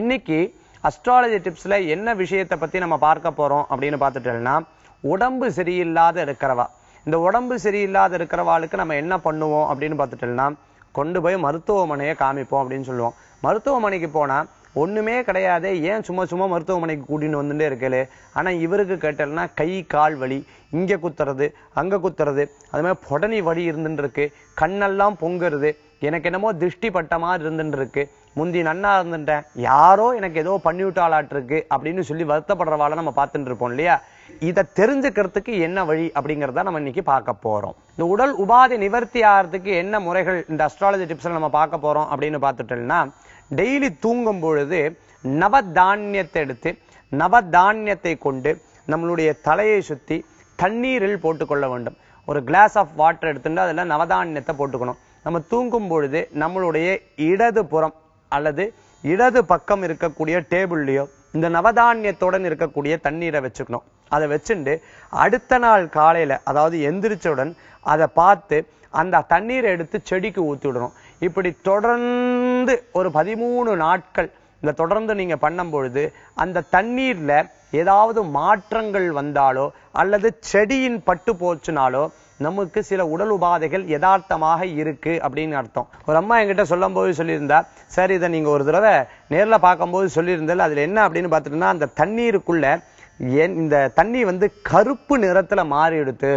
இன்னைக்கு அஸ்ட்ராலஜி டிப்ஸ்ல என்ன விஷயத்தை பத்தி நம்ம பார்க்க போறோம் அப்படின்னு பார்த்துட்டோம்னா, உடம்பு சரியில்லாத இருக்கிறவா, இந்த உடம்பு சரியில்லாத இருக்கிறவாளுக்கு நம்ம என்ன பண்ணுவோம் அப்படின்னு பார்த்துட்டோம்னா, கொண்டு போய் மருத்துவமனையை காமிப்போம் அப்படின்னு சொல்லுவோம். மருத்துவமனைக்கு போனா ஒண்ணுமே கிடையாது, ஏன் சும்மா சும்மா மருத்துவமனைக்கு கூட்டின்னு வந்துட்டே இருக்கலே. ஆனா இவருக்கு கேட்டல்னா கை கால் வலி, இங்க குத்துறது அங்க குத்துறது, அது மாதிரி பொடனி வலி இருந்துட்டு இருக்கு, கண்ணெல்லாம் பொங்குறது, எனக்கு என்னமோ திருஷ்டி பட்ட மாதிரி இருந்துட்டு இருக்கு, முந்தி நன்னா இருந்துட்டேன், யாரோ எனக்கு ஏதோ பண்ணிவிட்டாளாட்டு இருக்கு அப்படின்னு சொல்லி வருத்தப்படுறவாளை நம்ம பார்த்துட்டு இருப்போம் இல்லையா. இதை தெரிஞ்சுக்கிறதுக்கு என்ன வழி அப்படிங்கிறத நம்ம இன்னைக்கு பார்க்க போறோம். இந்த உடல் உபாதை நிவர்த்தி ஆகிறதுக்கு என்ன முறைகள் இந்த அஸ்ட்ராலஜி டிப்ஸ்ல நம்ம பார்க்க போறோம் அப்படின்னு பார்த்துட்டோம்னா, டெய்லி தூங்கும் பொழுது நவதானியத்தை எடுத்து நவதானியத்தை கொண்டு நம்மளுடைய தலையை சுத்தி தண்ணீரில் போட்டுக்கொள்ள வேண்டும். ஒரு கிளாஸ் ஆஃப் வாட்டர் எடுத்துட்டு அதுல நவதானியத்தை போட்டுக்கணும். நம்ம தூங்கும் பொழுது நம்மளுடைய இடது புறம் அல்லது இடது பக்கம் இருக்கக்கூடிய டேபிள்லயோ இந்த நவதானியத்துடன் இருக்கக்கூடிய தண்ணீரை வச்சுக்கணும். அதை வச்சுட்டு அடுத்த நாள் காலையில, அதாவது எந்திரிச்சவுடன் அதை பார்த்து அந்த தண்ணீரை எடுத்து செடிக்கு ஊத்தி விடணும். இப்படி தொடர்ந்து ஒரு 13 நாட்கள் இந்த தொடர்ந்து நீங்க பண்ணும் பொழுது அந்த தண்ணீர்ல ஏதாவது மாற்றங்கள் வந்தாலோ அல்லது செடியின் பட்டு போச்சுனாலோ நமக்கு சில உடல் உபாதைகள் யதார்த்தமாக இருக்கு அப்படின்னு அர்த்தம். ஒரு அம்மா என்கிட்ட சொல்லும் போது சொல்லியிருந்தா, சரி இதை நீங்க ஒரு தடவை நேர்ல பார்க்கும்போது சொல்லியிருந்தால் அதுல என்ன அப்படின்னு பார்த்துட்டோம்னா, அந்த தண்ணீருக்குள்ள இந்த தண்ணி கருப்பு நிறத்துல மாறி எடுத்து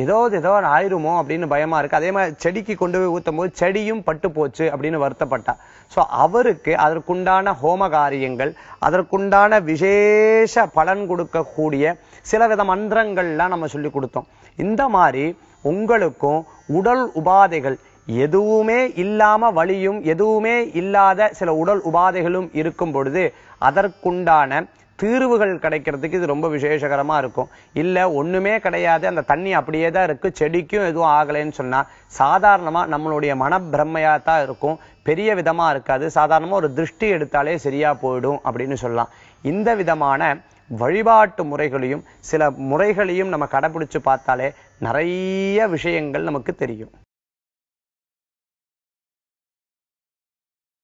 ஏதோ ஆயிருமோ அப்படின்னு பயமா இருக்கு. அதே மாதிரி செடிக்கு கொண்டு போய் ஊத்தும் போது செடியும் பட்டு போச்சு அப்படின்னு வருத்தப்பட்டா. சோ அவருக்கு அதற்குண்டான ஹோம காரியங்கள், அதற்குண்டான விசேஷ பலன் கொடுக்கக்கூடிய சில வித மந்திரங்கள்லாம் நம்ம சொல்லி கொடுத்தோம். இந்த மாதிரி உங்களுக்கும் உடல் உபாதைகள் எதுவுமே இல்லாம வலியும் எதுவுமே இல்லாத சில உடல் உபாதைகளும் இருக்கும் பொழுது அதற்குண்டான தீர்வுகள் கிடைக்கிறதுக்கு இது ரொம்ப விசேஷகரமா இருக்கும். இல்ல ஒண்ணுமே கிடையாது, அந்த தண்ணி அப்படியே தான் இருக்கு, செடிக்கும் எதுவும் ஆகலைன்னு சொன்னா சாதாரணமா நம்மளுடைய மனப்பிரமையா தான் இருக்கும், பெரிய விதமா இருக்காது, சாதாரணமா ஒரு திருஷ்டி எடுத்தாலே சரியா போயிடும் அப்படின்னு சொல்லலாம். இந்த விதமான வழிபாட்டு முறைகளையும் சில முறைகளையும் நம்ம கடைபிடிச்சு பார்த்தாலே நிறைய விஷயங்கள் நமக்கு தெரியும்.